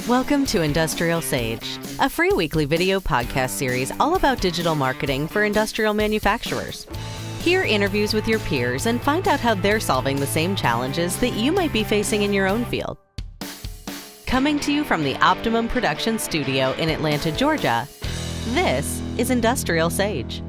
Welcome to Industrial Sage, a free weekly video podcast series all about digital marketing for industrial manufacturers. Hear interviews with your peers and find out how they're solving the same challenges that you might be facing in your own field. Coming to you from the Optimum Production Studio in Atlanta, Georgia, this is Industrial Sage.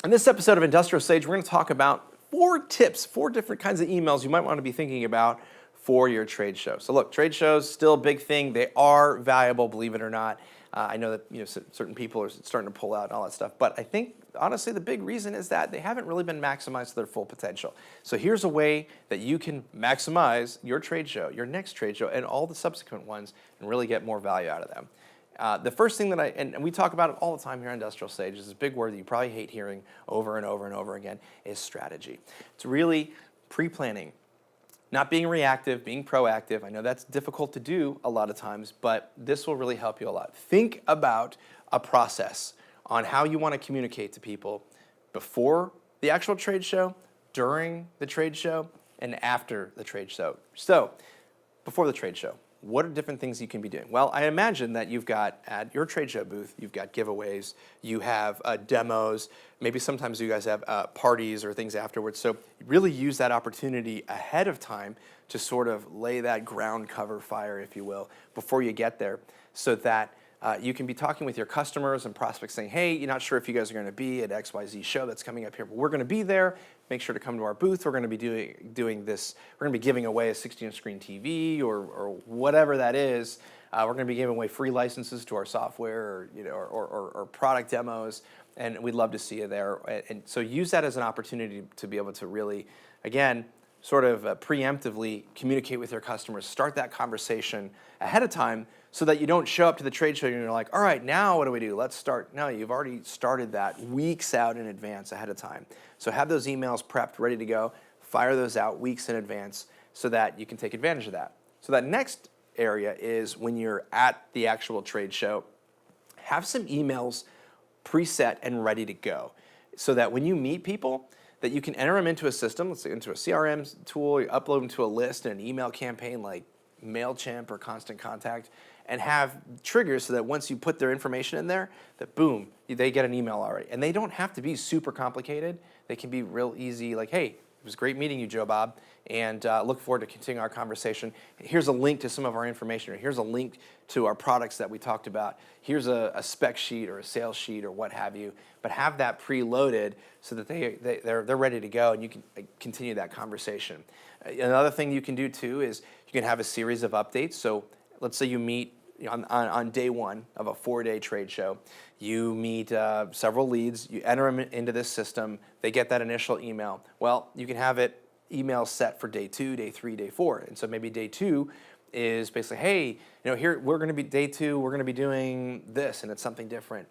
In this episode of Industrial Sage, we're going to talk about 4 tips, 4 different kinds of emails you might want to be thinking about for your trade show. So look, trade shows, still a big thing. They are valuable, believe it or not. I know that certain people are starting to pull out and all that stuff, but I think honestly the big reason is that they haven't really been maximized to their full potential. So here's a way that you can maximize your trade show, your next trade show, and all the subsequent ones, and really get more value out of them. The first thing that and we talk about it all the time here on Industrial Sage, is this big word that you probably hate hearing over and over and over again, is strategy. It's really pre-planning. Not being reactive, being proactive. I know that's difficult to do a lot of times, but this will really help you a lot. Think about a process on how you want to communicate to people before the actual trade show, during the trade show, and after the trade show. So, before the trade show, what are different things you can be doing? Well, I imagine that you've got, at your trade show booth, you've got giveaways, you have demos, maybe sometimes you guys have parties or things afterwards. So really use that opportunity ahead of time to sort of lay that ground cover fire, if you will, before you get there, so that you can be talking with your customers and prospects saying, hey, you're not sure if you guys are going to be at XYZ show that's coming up here, but we're going to be there. Make sure to come to our booth. We're going to be doing this. We're going to be giving away a 16-inch screen TV or whatever that is. We're going to be giving away free licenses to our software or product demos, and we'd love to see you there. And so use that as an opportunity to be able to really, again, sort of preemptively communicate with your customers. Start that conversation ahead of time so that you don't show up to the trade show and you're like, all right, now what do we do? Let's start. No, you've already started that weeks out in advance ahead of time. So have those emails prepped, ready to go. Fire those out weeks in advance so that you can take advantage of that. So that next area is when you're at the actual trade show, have some emails preset and ready to go so that when you meet people, that you can enter them into a system, let's say into a CRM tool, you upload them to a list and an email campaign like MailChimp or Constant Contact, and have triggers so that once you put their information in there, that boom, they get an email already. And they don't have to be super complicated. They can be real easy, like, hey, it was great meeting you, Joe Bob, and look forward to continuing our conversation. Here's a link to some of our information, or here's a link to our products that we talked about. Here's a spec sheet or a sales sheet or what have you, but have that preloaded so that they're ready to go and you can continue that conversation. Another thing you can do too is you can have a series of updates. So let's say you meet on day 1 of a 4-day trade show. You meet several leads, you enter them into this system, they get that initial email. Well, you can have it email set for day 2, day 3, day 4. And so maybe day 2 is basically, hey, here we're going to be day 2, we're going to be doing this, and it's something different.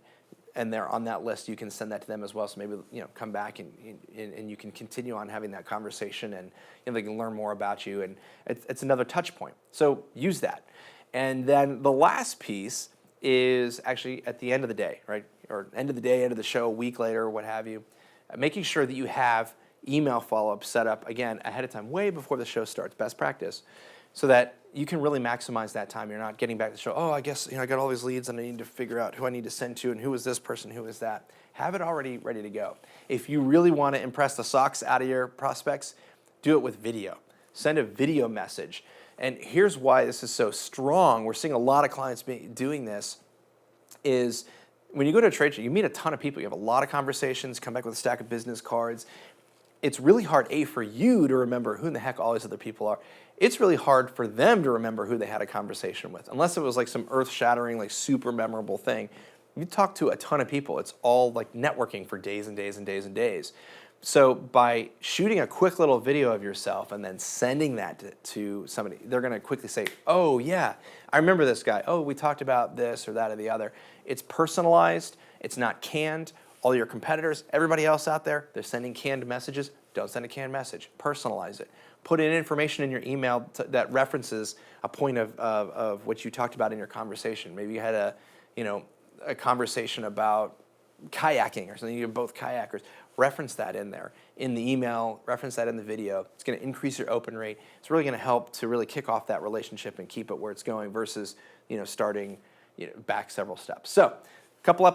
And they're on that list, you can send that to them as well. So maybe come back and you can continue on having that conversation, and they can learn more about you. And it's another touch point. So use that. And then the last piece is actually at the end of the day, right? Or end of the day, end of the show, a week later, what have you. Making sure that you have email follow-up set up, again, ahead of time, way before the show starts, best practice, so that you can really maximize that time. You're not getting back to the show, oh, I guess I got all these leads and I need to figure out who I need to send to and who is this person, who is that. Have it already ready to go. If you really want to impress the socks out of your prospects, do it with video. Send a video message. And here's why this is so strong. We're seeing a lot of clients doing this, is when you go to a trade show, you meet a ton of people. You have a lot of conversations, come back with a stack of business cards. It's really hard, for you to remember who in the heck all these other people are. It's really hard for them to remember who they had a conversation with, unless it was like some earth-shattering, like super memorable thing. You talk to a ton of people. It's all like networking for days and days and days and days. So by shooting a quick little video of yourself and then sending that to somebody, they're going to quickly say, oh, yeah, I remember this guy. Oh, we talked about this or that or the other. It's personalized. It's not canned. All your competitors, everybody else out there, they're sending canned messages. Don't send a canned message. Personalize it. Put in information in your email that references a point of what you talked about in your conversation. Maybe you had a conversation about kayaking or something. You're both kayakers. reference that in there, in the email, reference that in the video. It's going to increase your open rate. It's really going to help to really kick off that relationship and keep it where it's going versus, starting, back several steps. So, couple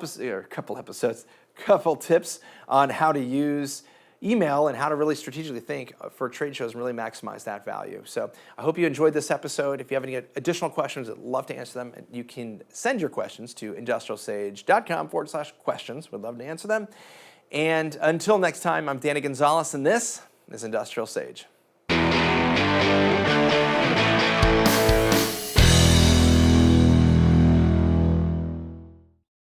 tips on how to use email and how to really strategically think for trade shows and really maximize that value. So I hope you enjoyed this episode. If you have any additional questions, I'd love to answer them. You can send your questions to industrialsage.com/questions. We'd love to answer them. And until next time, I'm Danny Gonzalez, and this is Industrial Sage.